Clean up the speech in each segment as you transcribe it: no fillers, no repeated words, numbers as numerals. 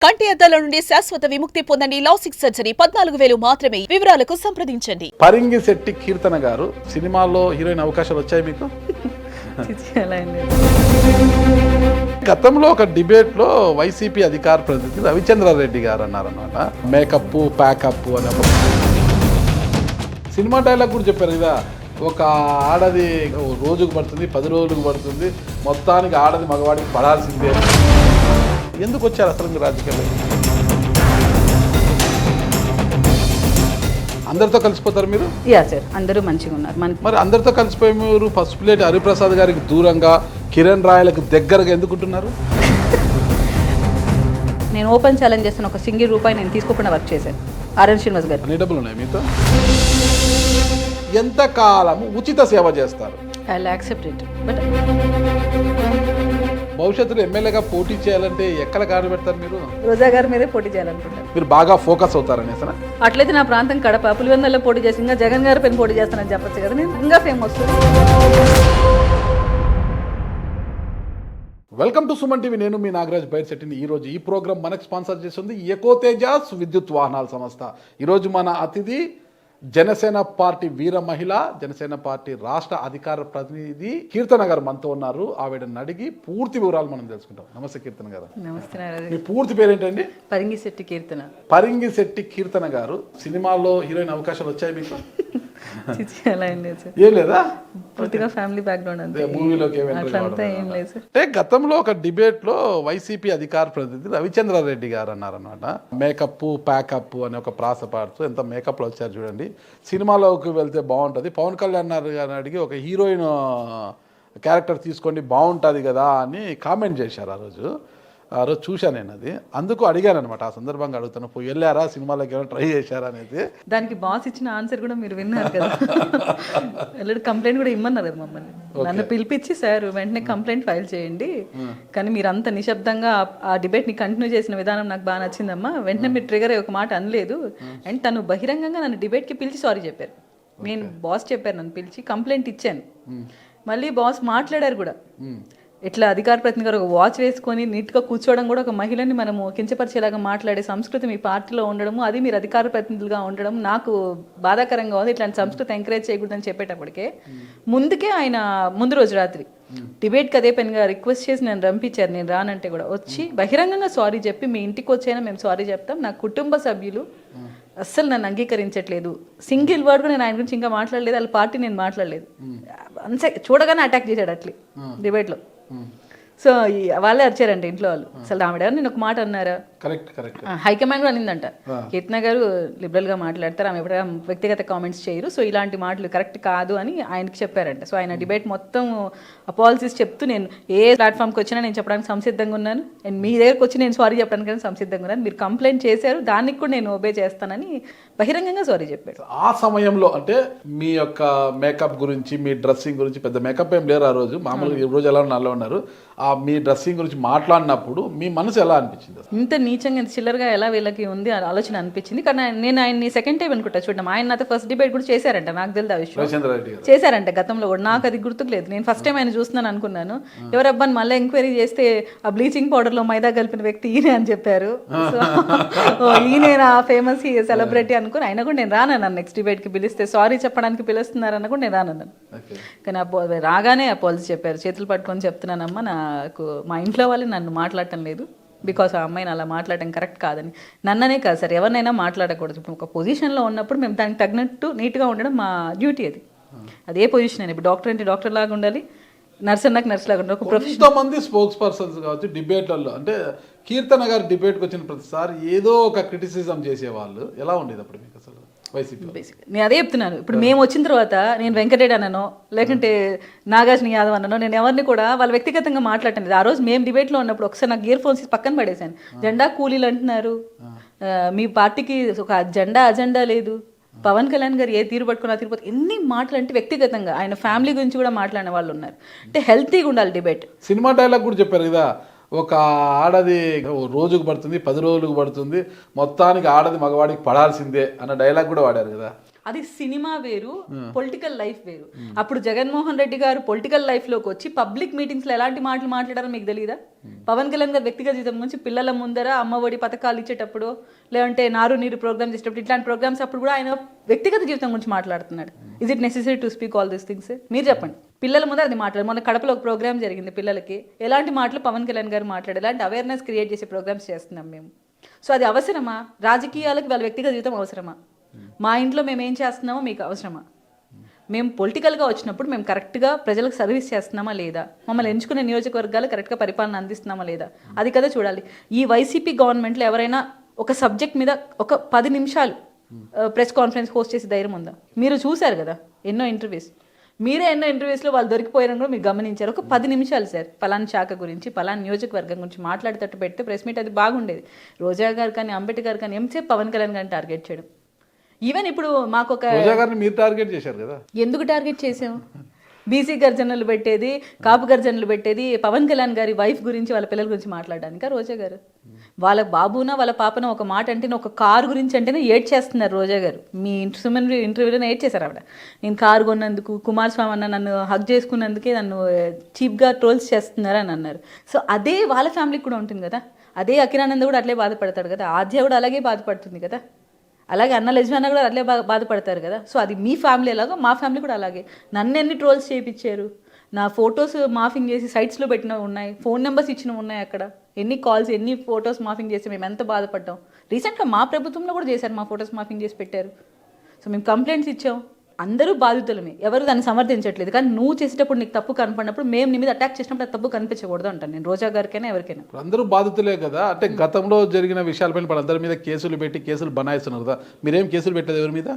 కంటి అద్దాల నుండి శాశ్వత విముక్తి పొందండి. లాసిక్ సర్జరీ 14,000 మాత్రమే. వివరాలకు సంప్రదించండి. పరింగిశెట్టి కీర్తన గారు సినిమాల్లో హీరోయిన్ అవకాశాలు వచ్చాయి మీకు? గతంలో ఒక డిబేట్ లో వైసీపీ అధికార ప్రతినిధి రవిచంద్రారెడ్డి గారు అన్నారన్నమాట, మేకప్ ప్యాకప్ అని ఒక సినిమా డైలాగ్ కూడా చెప్పారు కదా, ఒక ఆడది రోజుకు పడుతుంది 10 రోజులకు పడుతుంది, మొత్తానికి ఆడది మగవాడికి పడాల్సిందే. ఎందుకు వచ్చారు అసలు రాజకీయాల్లో? అందరితో కలిసిపోతారు మీరు? యా సార్, అందరూ మంచిగా ఉన్నారు. మరి అందరితో కలిసిపోయి మీరు ఫస్ట్ ప్లేట్ హరిప్రసాద్ గారికి దూరంగా, కిరణ్ రాయలకు దగ్గరగా ఎందుకుంటున్నారు? నేను ఓపెన్ ఛాలెంజ్ చేస్తున్న ఒక సింగిల్ రూపాయి నేను తీసుకోకుండా వర్క్ చేశాను. ఆర్ఎన్ శ్రీనివాస్ గారు. అన్ని డబ్బులు ఉన్నాయి మీతో? ఎంతకాలం ఉచిత సేవ చేస్తారు? I will accept it. But భవిష్యత్తులో ఎమ్మెల్యేగా పోటీ చేయాలంటే ఎక్కడ కారు పెడతారు మీరు? రోజా గారి మీదే పోటీ చేయాలనుకుంటాను. మీరు బాగా ఫోకస్ అవుతారనేసి. అట్లయితే నా ప్రాంతం కడప, పులివెందులలో పోటీ చేసి ఇంకా జగన్ గారి పైన పోటీ చేస్తానని చెప్పచ్చు కదా, నేను ఇంకా famous. Welcome to Suman TV. నేను మీ నాగరాజ్ బైర్శెట్టిని. ఈరోజు ఈ ప్రోగ్రామ్ మనకు స్పాన్సర్ చేస్తుంది ఎకో తేజాస్ విద్యుత్ వాహనాల సంస్థ. ఈరోజు మన అతిథి జనసేన పార్టీ వీర మహిళ, జనసేన పార్టీ రాష్ట్ర అధికార ప్రతినిధి కీర్తన గారు మనతో ఉన్నారు. ఆవిడని అడిగి పూర్తి వివరాలు మనం తెలుసుకుంటాం. నమస్తే కీర్తన గారు. నమస్తే. మీ పూర్తి పేరేంటండి? పరింగిశెట్టి కీర్తన. పరింగిశెట్టి కీర్తన గారు సినిమాల్లో హీరోయిన్ అవకాశాలు వచ్చాయి మీకు? ఏం లేదా? పూర్తిగా ఫ్యామిలీ బ్యాక్గ్రౌండ్ అంతే, మూవీలోకి అట్లంతా ఏం లేదు సార్. అంటే గతంలో ఒక డిబేట్ లో వైసీపీ అధికార ప్రతినిధి రవిచంద్రారెడ్డి గారు అన్నారనమాట, మేకప్ ప్యాకప్ అని ఒక ప్రాస పాడుతూ ఎంత మేకప్లో వచ్చారు చూడండి, సినిమాలోకి వెళ్తే బాగుంటుంది, పవన్ కళ్యాణ్ గారిని అడిగి ఒక హీరోయిన్ క్యారెక్టర్ తీసుకోండి బాగుంటుంది కదా అని కామెంట్ చేశారు. ఆ రోజు చూశాను నేను అది, అందుకు అడిగాను అనమాట. ఆ సందర్భంగా అడుగుతాను, పోయి వెళ్ళారా సినిమాలోకి ఏమైనా ట్రై చేశారా అనేది. దానికి బాస్ ఇచ్చిన ఆన్సర్ కూడా మీరు విన్నారు కదా, ఆల్రెడీ కంప్లైంట్ కూడా ఇమ్మన్నారు కదా మమ్మల్ని. నన్ను పిలిపించి సార్ వెంటనే కంప్లైంట్ ఫైల్ చేయండి, కానీ మీరు అంత నిశ్శబ్దంగా ఆ డిబేట్ని కంటిన్యూ చేసిన విధానం నాకు బాగా నచ్చిందమ్మా, వెంటనే మీరు ట్రిగర్ అయ్యి ఒక మాట అనలేదు. అండ్ తను బహిరంగంగా నన్ను డిబేట్కి పిలిచి సారీ చెప్పారు. నేను బాస్ చెప్పారు, నన్ను పిలిచి కంప్లైంట్ ఇచ్చాను. మళ్ళీ బాస్ మాట్లాడారు కూడా, ఇట్లా అధికార ప్రతినిధి గారు ఒక వాచ్ వేసుకొని నీట్గా కూర్చోవడం కూడా ఒక మహిళని మనము కించపరిచేలాగా మాట్లాడే సంస్కృతి మీ పార్టీలో ఉండడము, అది మీరు అధికార ప్రతినిధులుగా ఉండడం నాకు బాధాకరంగా ఉంది. ఇట్లాంటి సంస్కృతి ఎంకరేజ్ చేయకూడదని చెప్పేటప్పటికే ముందుకే ఆయన ముందు రోజు రాత్రి డిబేట్కి అదే పనిగా రిక్వెస్ట్ చేసి నన్ను రంపించారు. నేను రానంటే కూడా వచ్చి బహిరంగంగా సారీ చెప్పి, మీ ఇంటికి వచ్చైనా మేము సారీ చెప్తాం, నా కుటుంబ సభ్యులు అస్సలు నన్ను అంగీకరించట్లేదు, సింగిల్ వర్డ్ కూడా నేను ఆయన గురించి ఇంకా మాట్లాడలేదు, వాళ్ళ పార్టీ నేను మాట్లాడలేదు, చూడగానే అటాక్ చేశాడు అట్లే డిబేట్లో. సో వాళ్ళే వచ్చారంట ఇంట్లో వాళ్ళు. అసలు ఆవిడ నేను ఒక మాట అన్నారా? హైకమాండ్ కూడా అనిందంట, కీర్తన గారు లిబరల్గా మాట్లాడతారు, ఆమె ఎప్పుడైనా వ్యక్తిగత కామెంట్స్ చేయరు, సో ఇలాంటి మాటలు కరెక్ట్ కాదు అని ఆయనకి చెప్పారంట. సో ఆయన డిబేట్ మొత్తం అపాలజీస్ చెప్తూ, నేను ఏ ప్లాట్ఫామ్కి వచ్చినా నేను చెప్పడానికి సంసిద్ధంగా ఉన్నాను, అండ్ మీ దగ్గరకు వచ్చి నేను సారీ చెప్పడానికి సంసిద్ధంగా ఉన్నాను, మీరు కంప్లైంట్ చేశారు దానికి కూడా నేను ఒబే చేస్తానని బహిరంగంగా సారీ చెప్పాడు. ఆ సమయంలో అంటే మీ యొక్క మేకప్ గురించి, మీ డ్రెస్సింగ్ గురించి, పెద్ద మేకప్ ఏం లేరు ఆ రోజు, మామూలుగా ఈ రోజు ఎలా నల్ల ఉన్నారు, ఆ మీ డ్రెస్సింగ్ గురించి మాట్లాడినప్పుడు మీ మనసు ఎలా అనిపించింది? ఇంత నీచంగా ఇంత చిల్లరగా ఎలా వీళ్ళకి ఉంది ఆలోచన అనిపించింది. కానీ నేను ఆయన్ని సెకండ్ టైం అనుకుంటా చూడడం, ఆయన నాతో ఫస్ట్ డిబేట్ కూడా చేశారంట, నాకు తెలియదు ఆ విషయం, చేశారంట గతంలో కూడా, నాకు అది గుర్తుకు లేదు. నేను ఫస్ట్ టైం ఆయన చూస్తున్నాను అనుకున్నాను, ఎవరబ్బాని మళ్ళీ ఎంక్వైరీ చేస్తే ఆ బ్లీచింగ్ పౌడర్ లో మైదా కలిపిన వ్యక్తి ఈయనే అని చెప్పారు. సో ఈయన ఫేమస్ సెలబ్రిటీ అనుకుని ఆయన కూడా నేను రానన్నాను, నెక్స్ట్ డిబేట్ కి పిలిస్తే సారీ చెప్పడానికి పిలుస్తున్నారన్న కూడా నేను రానన్నాను. కానీ రాగానే అపాలజీ చెప్పారు, చేతులు పట్టుకొని చెప్తున్నానమ్మా, నాకు మా ఇంట్లో వాళ్ళు నన్ను మాట్లాడటం లేదు, బికాస్ ఆ అమ్మాయిని అలా మాట్లాడటం కరెక్ట్ కాదని. నన్ననే కాదు సార్, ఎవరినైనా మాట్లాడకూడదు. ఇప్పుడు ఒక పొజిషన్లో ఉన్నప్పుడు మేము దానికి తగినట్టు నీట్గా ఉండడం మా డ్యూటీ. అది ఏ పొజిషన్ అయినా, ఇప్పుడు డాక్టర్ అంటే డాక్టర్ లాగా ఉండాలి, నర్స్ అన్నాక నర్స్ లాగా ఉండాలి. ఒక ప్రొఫెషనల్ మంది స్పోక్స్ పర్సన్స్ కావచ్చు డిబేట్లలో, అంటే కీర్తన గారు డిబేట్కి వచ్చిన ప్రతిసారి ఏదో ఒక క్రిటిసిజం చేసేవాళ్ళు, ఎలా ఉండేది అప్పుడు మీకు అసలు వైసీపీ? నేను అదే చెప్తున్నాను, ఇప్పుడు మేము వచ్చిన తర్వాత నేను వెంకటరెడ్డి అన్ననో లేకుంటే నాగార్జున యాదవ్ అన్ననో నేను ఎవరిని కూడా వాళ్ళు వ్యక్తిగతంగా మాట్లాడలేదు. ఆ రోజు మేము డిబేట్లో ఉన్నప్పుడు ఒకసారి నాకు ఇయర్ ఫోన్స్ పక్కన పడేశాను, జెండా కూలీలు అంటున్నారు, మీ పార్టీకి ఒక అజెండా లేదు, పవన్ కళ్యాణ్ గారు ఏ తీరు పట్టుకున్నా తీరుపోతే, ఎన్ని మాటలు అంటే వ్యక్తిగతంగా ఆయన ఫ్యామిలీ గురించి కూడా మాట్లాడిన వాళ్ళు ఉన్నారు. అంటే హెల్తీగా ఉండాలి డిబేట్. సినిమా డైలాగ్ కూడా చెప్పారు కదా, ఒక ఆడది రోజుకు పడుతుంది 10 రోజులకు పడుతుంది, మొత్తానికి ఆడది మగవాడికి పడాల్సిందే అన్న డైలాగ్ కూడా వాడారు కదా. అది సినిమా వేరు, పొలిటికల్ లైఫ్ వేరు. అప్పుడు జగన్మోహన్ రెడ్డి గారు పొలిటికల్ లైఫ్ లోకి వచ్చి పబ్లిక్ మీటింగ్స్ లో ఎలాంటి మాటలు మాట్లాడారో మీకు తెలియదా? పవన్ కళ్యాణ్ గారు వ్యక్తిగత జీవితం గురించి పిల్లల ముందర అమ్మఒడి పథకాలు ఇచ్చేటప్పుడు, లేదంటే నారు నీరు ప్రోగ్రామ్ చేసేటప్పుడు, ఇట్లాంటి ప్రోగ్రామ్స్ అప్పుడు కూడా ఆయన వ్యక్తిగత జీవితం గురించి మాట్లాడుతున్నాడు. Is it necessary to speak all these things? మీరు చెప్పండి. పిల్లల ముందర అది మాట్లాడు. మొన్న కడపలో ఒక ప్రోగ్రామ్ జరిగింది పిల్లలకి, ఎలాంటి మాటలు పవన్ కళ్యాణ్ గారు మాట్లాడారు, ఎలాంటి అవేర్నెస్ క్రియేట్ చేసే ప్రోగ్రామ్స్ చేస్తున్నాం మేము. సో అది అవసరమా? రాజకీయాలకు వాళ్ళ వ్యక్తిగత జీవితం అవసరమా? మా ఇంట్లో మేము ఏం చేస్తున్నామో మీకు అవసరమా? మేము పొలిటికల్గా వచ్చినప్పుడు మేము కరెక్ట్గా ప్రజలకు సర్వీస్ చేస్తున్నామా లేదా, మమ్మల్ని ఎంచుకునే నియోజకవర్గాలు కరెక్ట్గా పరిపాలన అందిస్తున్నామా లేదా, అది కదా చూడాలి. ఈ వైసీపీ గవర్నమెంట్లో ఎవరైనా ఒక సబ్జెక్ట్ మీద ఒక 10 నిమిషాలు ప్రెస్ కాన్ఫరెన్స్ హోస్ట్ చేసే ధైర్యం ఉందా? మీరు చూశారు కదా ఎన్నో ఇంటర్వ్యూస్, మీరే ఎన్నో ఇంటర్వ్యూస్లో వాళ్ళు దొరికిపోయారని కూడా మీరు గమనించారు. ఒక 10 నిమిషాలు సార్ పలానా శాఖ గురించి, పలానా నియోజకవర్గం గురించి మాట్లాడేటట్టు పెడితే ప్రెస్ మీట్ అది బాగుండేది. రోజా గారు కానీ, అంబేద్కర్ కానీ, ఎంతసేపు పవన్ కళ్యాణ్ గారిని టార్గెట్ చేయడం. ఈవెన్ ఇప్పుడు మాకు ఒక రోజా గారిని మీరు టార్గెట్ చేశారు కదా. ఎందుకు టార్గెట్ చేసాం? బీసీ గర్జనలు పెట్టేది, కాపు గర్జనలు పెట్టేది పవన్ కళ్యాణ్ గారి వైఫ్ గురించి, వాళ్ళ పిల్లల గురించి మాట్లాడడానికి. రోజా గారు వాళ్ళ బాబున వాళ్ళ పాపన ఒక మాట అంటే, ఒక కారు గురించి అంటేనే ఏడ్చేస్తున్నారు రోజా గారు. మీ ఇంటర్వ్యూలో ఏడ్చేశారు ఆవిడ. నేను కారు కొన్నందుకు, కుమారస్వామి అన్న నన్ను హగ్ చేసుకున్నందుకే నన్ను చీప్గా ట్రోల్స్ చేస్తున్నారు అని అన్నారు. సో అదే వాళ్ళ ఫ్యామిలీకి కూడా ఉంటుంది కదా. అదే అఖిరానంద కూడా అట్లే బాధపడతాడు కదా. ఆద్య కూడా అలాగే బాధపడుతుంది కదా. అలాగే అన్న లెజ్వానా కూడా అట్లే బాధపడతారు కదా. సో అది మీ ఫ్యామిలీ ఎలాగో మా ఫ్యామిలీ కూడా అలాగే. నన్ను ఎన్ని ట్రోల్స్ చేయించారు, నా ఫొటోస్ మాఫింగ్ చేసి సైట్స్లో పెట్టినవి ఉన్నాయి, ఫోన్ నెంబర్స్ ఇచ్చినవి ఉన్నాయి. అక్కడ ఎన్ని కాల్స్, ఎన్ని ఫొటోస్ మాఫింగ్ చేసి మేము ఎంత బాధపడ్డాం. రీసెంట్గా మా ప్రభుత్వంలో కూడా చేశారు, మా ఫొటోస్ మాఫింగ్ చేసి పెట్టారు. సో మేము కంప్లైంట్స్ ఇచ్చాం. అందరూ బాధితులమే, ఎవరు దాన్ని సమర్థించట్లేదు. కానీ నువ్వు చేసేటప్పుడు నీకు తప్పు కనపడినప్పుడు, మేము నీ మీద అటాక్ చేసినప్పుడు అది తప్పు కనిపించకూడదు అంటాను నేను. రోజా గారికైనా ఎవరికైనా. అందరూ బాధితులే కదా. అంటే గతంలో జరిగిన విషయాలపైన అందరి మీద కేసులు పెట్టి కేసులు బనాయిస్తున్నారు కదా. మీరేం కేసులు పెట్టలేదు ఎవరి మీద?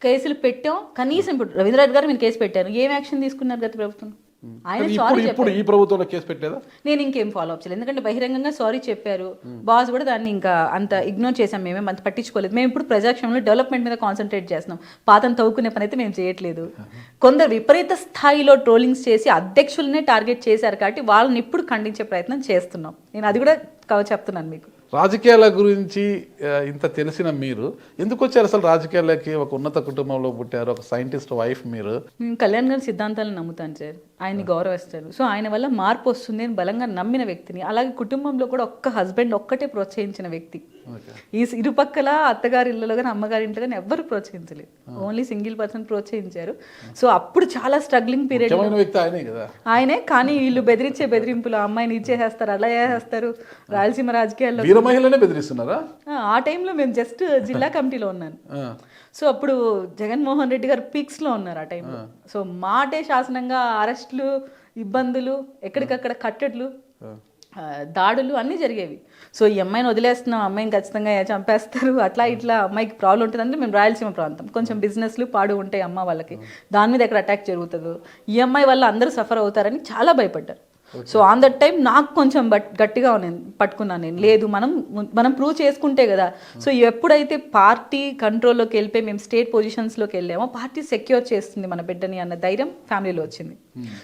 కేసులు పెట్టాం. కనీసం ఇప్పుడు రవీంద్రనాథ్ గారు మీరు కేసు పెట్టారు, ఏం యాక్షన్ తీసుకున్నారు గత ప్రభుత్వం? ఆయన సారీ ఇప్పుడు ఈ ప్రభుత్వంలో కేసు పెట్టలేదా? నేను ఇంకేం ఫాలో అప్ చేయలేదు, ఎందుకంటే బహిరంగంగా సారీ చెప్పారు. బాస్ కూడా దాన్ని ఇంకా అంత ఇగ్నోర్ చేసాం, మేమేం అంత పట్టించుకోలేదు. మేము ఇప్పుడు ప్రజాక్షేమంలో డెవలప్మెంట్ మీద కాన్సన్ట్రేట్ చేస్తున్నాం. పాతను తవ్వుకునే పని అయితే మేము చేయట్లేదు. కొందరు విపరీత స్థాయిలో ట్రోలింగ్స్ చేసి అధ్యక్షులనే టార్గెట్ చేశారు కాబట్టి వాళ్ళని ఇప్పుడు ఖండించే ప్రయత్నం చేస్తున్నాం. నేను అది కూడా చెప్తున్నాను మీకు. రాజకీయాల గురించి ఇంత తెలిసిన మీరు ఎందుకు వచ్చారు అసలు రాజకీయాలకి? ఒక ఉన్నత కుటుంబంలో పుట్టారు, ఒక సైంటిస్ట్ వైఫ్ మీరు. నేను కళ్యాణ్ గారి సిద్ధాంతాలను నమ్ముతాను సార్, ఆయన్ని గౌరవిస్తాను. సో ఆయన వల్ల మార్పు వస్తుంది అని బలంగా నమ్మిన వ్యక్తిని. అలాగే కుటుంబంలో కూడా ఒక్క హస్బెండ్ ఒక్కటే ప్రోత్సహించిన వ్యక్తి. ఈ ఇరుపక్కల అత్తగారి ఇళ్ళలో కానీ అమ్మగారి ఇంట్లో కానీ ఎవ్వరు ప్రోత్సహించలేదు, ఓన్లీ సింగిల్ పర్సన్ ప్రోత్సహించారు. సో అప్పుడు చాలా స్ట్రగ్లింగ్ పీరియడ్ ఆయనే. కానీ వీళ్ళు బెదిరించే బెదిరింపులు, అమ్మాయిని ఇచ్చేసేస్తారు, అలా చేసేస్తారు. రాయలసీమ రాజకీయాల్లో మహిళనే బెదిరిస్తున్నారా? ఆ టైంలో మేము జస్ట్ జిల్లా కమిటీలో ఉన్నాను. సో అప్పుడు జగన్మోహన్ రెడ్డి గారు పీక్స్ లో ఉన్నారు ఆ టైంలో. సో మాటే శాసనంగా అరెస్టులు, ఇబ్బందులు, ఎక్కడికక్కడ కట్టడులు, దాడులు అన్నీ జరిగేవి. సో ఈ అమ్మాయిని వదిలేస్తున్నాం, అమ్మాయిని ఖచ్చితంగా చంపేస్తారు, అట్లా ఇట్లా అమ్మాయికి ప్రాబ్లం ఉంటుంది. అంటే మేము రాయలసీమ ప్రాంతం, కొంచెం బిజినెస్లు పాడు ఉంటాయి అమ్మ వాళ్ళకి, దాని మీద ఎక్కడ అటాక్ జరుగుతుందో, ఈ అమ్మాయి వల్ల అందరూ సఫర్ అవుతారని చాలా భయపడ్డారు. సో ఆన్ దట్ టైం నాకు కొంచెం గట్టిగా పట్టుకున్నాను నేను. లేదు, మనం ప్రూవ్ చేసుకుంటే కదా. సో ఎప్పుడైతే పార్టీ కంట్రోల్లోకి వెళ్ళిపోయి మేము స్టేట్ పొజిషన్స్లోకి వెళ్ళామో, పార్టీ సెక్యూర్ చేస్తుంది మన బిడ్డని అన్న ధైర్యం ఫ్యామిలీలో వచ్చింది.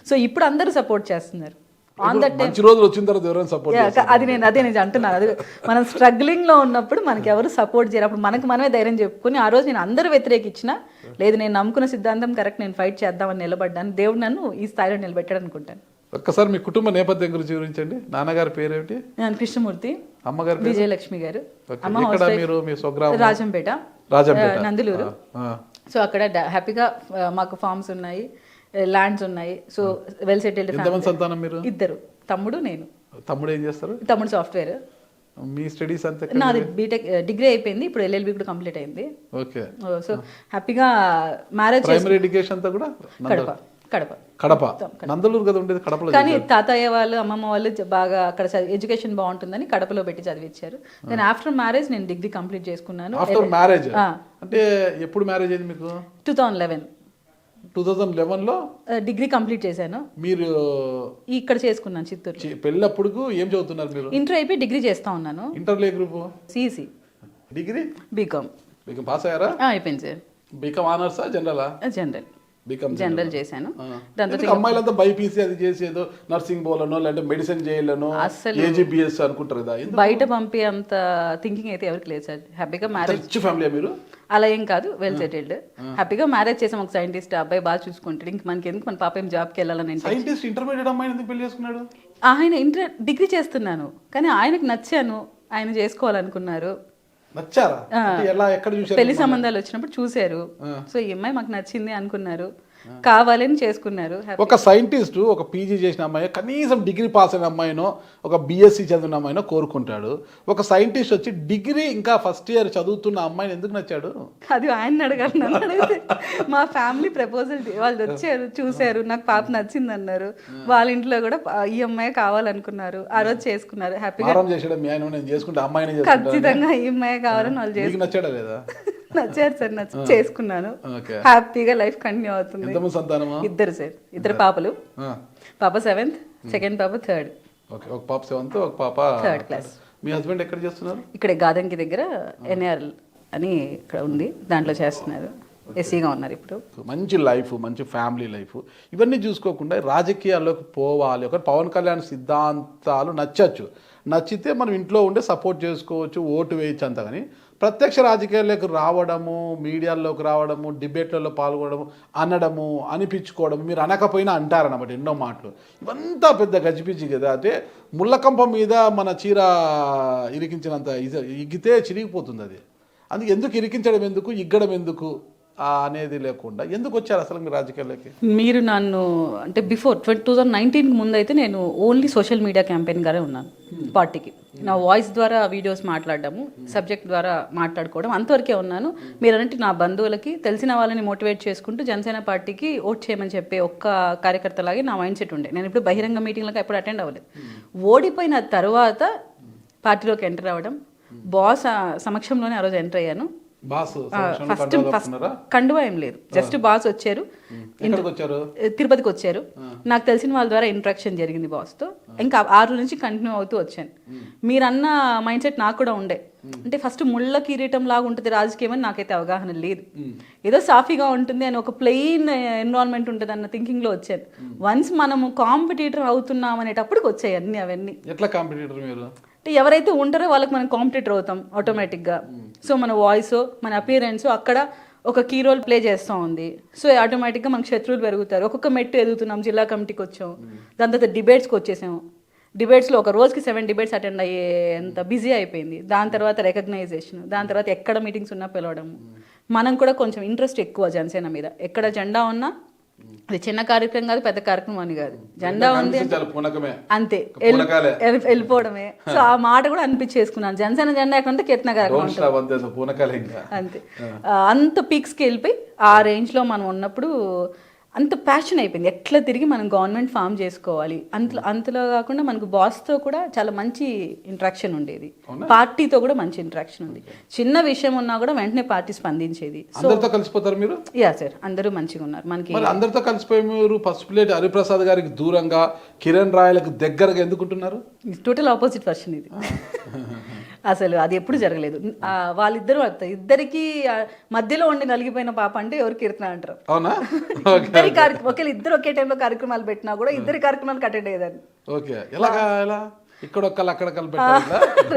సో ఇప్పుడు అందరూ సపోర్ట్ చేస్తున్నారు. ఆన్ దట్ టైం అది నేను అంటున్నాను. అది మనం స్ట్రగ్లింగ్ లో ఉన్నప్పుడు మనకి ఎవరు సపోర్ట్ చేయరు, అప్పుడు మనకు మనమే ధైర్యం చెప్పుకుని ఆ రోజు నేను అందరూ వ్యతిరేకించినా, లేదు నేను నమ్ముకున్న సిద్ధాంతం కరెక్ట్, నేను ఫైట్ చేద్దామని నిలబడ్డాను. దేవుడు నన్ను ఈ స్థాయిలో నిలబెట్టాడు అనుకుంటాను. ఒక్కసారి మీ కుటుంబ నేపథ్యం గురించి వివరించండి. నాన్నగారి పేరేమిటి? కృష్ణమూర్తి. అమ్మగారు విజయలక్ష్మి గారు. రాజంపేట, నందులూరు. సో అక్కడ హ్యాపీగా మాకు ఫార్మ్స్ ఉన్నాయి, ల్యాండ్స్ ఉన్నాయి. So well settled. సంతానం మీరు? ఇద్దరు, తమ్ముడు, నేను. తమ్ముడు ఏం చేస్తారు? తమ్ముడు సాఫ్ట్వేర్. మీ స్టడీస్ అంతా? నాది బీటెక్ డిగ్రీ అయిపోయింది, ఇప్పుడు ఎల్ఎల్బి కూడా కంప్లీట్ అయింది. ఓకే. సో హ్యాపీగా మ్యారేజ్. ప్రైమరీ ఎడ్యుకేషన్ అంతా కూడా కడప, నందలూరు కదా ఉండేది, కడపలో. కానీ తాతయ్య వాళ్ళు, అమ్మమ్మ వాళ్ళు బాగా అక్కడ ఎడ్యుకేషన్ బాగుంటుందని కడపలో పెట్టి చదివించారు. దెన్ ఆఫ్టర్ మ్యారేజ్ నేను డిగ్రీ కంప్లీట్ చేసుకున్నాను. ఆఫ్టర్ మ్యారేజ్ అంటే ఎప్పుడు మ్యారేజ్ అయింది మీకు? 2011లో డిగ్రీ కంప్లీట్ చేశాను. మీరు ఇక్కడ చేసుకున్నాను చిత్తూరు. పెళ్ళప్పుడు ఏం చదువుతున్నారు మీరు? ఇంటర్ అయిపోయి డిగ్రీ చేస్తా ఉన్నాను. ఇంటర్లో ఏ group? CEC. Degree? BCom. BCom pass అయ్యారా? అయిపోయింది సార్. బీకామ్ ఆనర్సా జనరలా? జనరల్. బీకామ్ జనరల్ చేశాను. దాంతో అమ్మాయిలంతా బైపీసీ అది చేసి ఏదో నర్సింగ్ పోలనో లేదంటే మెడిసిన్ చేయాలనో ఏజీబీఎస్ అనుకుంటారు కదా, బయట పంపి అంత థింకింగ్ అయితే ఎవరికి లేదు సార్. హ్యాపీగా మ్యారేజ్ రిచ్ ఫ్యామిలీ మీరు? అలా ఏం కాదు, వెల్ సెటిల్డ్. హ్యాపీగా మ్యారేజ్ చేసాం. ఒక సైంటిస్ట్ అబ్బాయి బాగా చూసుకుంటాడు. ఇంక మనకి ఎందుకు, మన పాప ఏం జాబ్కి వెళ్ళాలని. సైంటిస్ట్ ఇంటర్మీడియట్ అమ్మాయిని ఎందుకు పెళ్లి చేసుకున్నాడు? ఆయన డిగ్రీ చేస్తున్నాను కానీ ఆయనకు నచ్చాను, ఆయన చేసుకోవాలనుకున్నారు. నచ్చారా? ఎలా, ఎక్కడ చూసారు? పెళ్లి సంబంధాలు వచ్చినప్పుడు చూశారు. సో ఈ అమ్మాయి మాకు నచ్చింది అనుకున్నారు, కావాలని చేసుకున్నారు. ఒక సైంటిస్ట్ ఒక పీజీ చేసిన అమ్మాయి, కనీసం డిగ్రీ పాస్ అయిన అమ్మాయినో ఒక బీఎస్సీ చదివిన అమ్మాయినో కోరుకుంటాడు. ఒక సైంటిస్ట్ వచ్చి డిగ్రీ ఇంకా ఫస్ట్ ఇయర్ చదువుతున్న అమ్మాయిని ఎందుకు నచ్చాడు? అది ఆయన అడగాలి. మా ఫ్యామిలీ ప్రపోజల్ వాళ్ళు వచ్చారు, చూశారు, నాకు పాప నచ్చింది అన్నారు. వాళ్ళ ఇంట్లో కూడా ఈ అమ్మాయి కావాలనుకున్నారు, ఆ రోజు చేసుకున్నారు. హ్యాపీగా చేసాడు మీ ఆయన, నేను చేసుకుంటే అమ్మాయిని ఖచ్చితంగా ఈ అమ్మాయి కావాలని వాళ్ళు చేసుకున్నారు. నచ్చాడా లేదా? నచ్చారు సార్, చేసుకున్నాను. హ్యాపీగా లైఫ్ కంటిన్యూ అవుతుంది. ఇద్దరు సార్, ఇద్దరు పాపలు. పాప 7th, సెకండ్ పాప 3rd. ఒక పాప 7th, ఒక పాప 3rd క్లాస్. మీ హస్బెండ్ ఎక్కడ చేస్తున్నారు? ఇక్కడే గాదంకి దగ్గర ఎన్ఆర్ అని ఇక్కడ ఉంది, దాంట్లో చేస్తున్నారు. ఎస్సీగా ఉన్నారు ఇప్పుడు. మంచి లైఫ్, మంచి ఫ్యామిలీ లైఫ్, ఇవన్నీ చూసుకోకుండా రాజకీయాల్లోకి పోవాలి. ఒక పవన్ కళ్యాణ్ సిద్ధాంతాలు నచ్చితే మనం ఇంట్లో ఉండే సపోర్ట్ చేసుకోవచ్చు, ఓటు వేయచ్చు అంత. కానీ ప్రత్యక్ష రాజకీయాల్లోకి రావడము, మీడియాల్లోకి రావడము, డిబేట్లలో పాల్గొనడము, అనడము, అనిపించుకోవడము, మీరు అనకపోయినా అంటారన్నమాట ఎన్నో మాటలు. ఇవంతా పెద్ద గజిపిజి కదా. అంటే ముళ్ళకంప మీద మన చీర ఇరికించినంత ఇగ్గితే చిరిగిపోతుంది అది. అందుకే ఎందుకు ఇరికించడం ఎందుకు, ఇగ్గడం ఎందుకు అనేది లేకుండా ఎందుకు వచ్చారు అసలు మీరు రాజకీయాల్లోకి? మీరు నన్ను అంటే బిఫోర్ 2019 ముందు అయితే నేను ఓన్లీ సోషల్ మీడియా క్యాంపెయిన్ గానే ఉన్నాను పార్టీకి. నా వాయిస్ ద్వారా వీడియోస్ మాట్లాడడము, సబ్జెక్ట్ ద్వారా మాట్లాడుకోవడం, అంతవరకే ఉన్నాను. మీరంటే నా బంధువులకి, తెలిసిన వాళ్ళని మోటివేట్ చేసుకుంటూ జనసేన పార్టీకి ఓట్ చేయమని చెప్పే ఒక్క కార్యకర్తలాగే నా మైండ్ సెట్ ఉండే. నేను ఇప్పుడు బహిరంగ మీటింగ్లకు ఎప్పుడు అటెండ్ అవ్వలేదు. ఓడిపోయిన తర్వాత పార్టీలోకి ఎంటర్ అవ్వడం, బాస్ సమక్షంలోనే ఆ రోజు ఎంటర్ అయ్యాను. ఫస్ట్ కండువా ఏం లేదు, జస్ట్ బాస్ వచ్చారు, తిరుపతికి వచ్చారు. నాకు తెలిసిన వాళ్ళ ద్వారా ఇంట్రాక్షన్ జరిగింది బాస్ తో. ఇంకా 6 నుంచి కంటిన్యూ అవుతూ వచ్చాను. మీరన్న మైండ్ సెట్ నాకు కూడా ఉండే. అంటే ఫస్ట్ ముళ్ళ కిరీటం లాగా ఉంటుంది రాజకీయం అని నాకైతే అవగాహన లేదు. ఏదో సాఫీగా ఉంటుంది అని, ఒక ప్లెయిన్ ఎన్విరాన్మెంట్ ఉంటుంది అన్న థింకింగ్ లో వచ్చాను. వన్స్ మనము కాంపిటీటర్ అవుతున్నాం అనేటప్పటికి వచ్చాయి అన్ని అవన్నీ. ఎట్లా కాంపిటీటర్ మీరు? అంటే ఎవరైతే ఉంటారో వాళ్ళకి మనం కాంపిటేటర్ అవుతాం ఆటోమేటిక్గా. సో మన వాయిస్, మన అపియరెన్స్ అక్కడ ఒక కీ రోల్ ప్లే చేస్తూ ఉంది. సో ఆటోమేటిక్గా మనకు శత్రువులు పెరుగుతారు. ఒక్కొక్క మెట్టు ఎదుగుతున్నాం. జిల్లా కమిటీకి వచ్చాం, దాని తర్వాత డిబేట్స్కి వచ్చేసాము. డిబేట్స్లో ఒక రోజుకి 7 డిబేట్స్ అటెండ్ అయ్యేంత బిజీ అయిపోయింది. దాని తర్వాత రికగ్నైజేషన్, దాని తర్వాత ఎక్కడ మీటింగ్స్ ఉన్నా పిలవడము. మనం కూడా కొంచెం ఇంట్రెస్ట్ ఎక్కువ జనసేన మీద. ఎక్కడ జెండా ఉన్నా, అది చిన్న కార్యక్రమం కాదు, పెద్ద కార్యక్రమం అని కాదు, జెండా ఉంది అంతే వెళ్ళిపోవడమే. సో ఆ మాట కూడా అనిపించేసుకున్నాను. జనసేన జెండా ఎక్కడ కీర్తన కార్యక్రమం అంతే. అంత పీక్స్కి వెళ్ళిపోయి ఆ రేంజ్లో మనం ఉన్నప్పుడు అంత ప్యాషన్ అయిపోయింది. ఎట్లా తిరిగి మనం గవర్నమెంట్ ఫామ్ చేసుకోవాలి. అంతలో కాకుండా మనకు బాస్తో కూడా చాలా మంచి ఇంట్రాక్షన్ ఉండేది, పార్టీతో కూడా మంచి ఇంట్రాక్షన్ ఉంది. చిన్న విషయం ఉన్నా కూడా వెంటనే పార్టీ స్పందించేది. అందరితో కలిసిపోతారు మీరు? యా సార్, అందరూ మంచిగా ఉన్నారు. మనకి అందరితో కలిసిపోయి మీరు ఫస్ట్ ప్లేట్ హరిప్రసాద్ గారికి దూరంగా, కిరణ్ రాయలకు దగ్గరగా ఎందుకుంటున్నారు? టోటల్ ఆపోజిట్ వర్షన్ ఇది. అసలు అది ఎప్పుడు జరగలేదు. వాళ్ళిద్దరూ ఇద్దరికి మధ్యలో ఉండి నలిగిపోయిన పాప అంటే ఎవరు కీర్తన అంటారు. అవునా? ఒకవేళ ఇద్దరు ఒకే టైంలో కార్యక్రమాలు పెట్టినా కూడా ఇద్దరి కార్యక్రమాలకు అటెండ్ అయ్యేదాన్ని. ఓకే, ఎలాగా? ఇక్కడ అక్కడ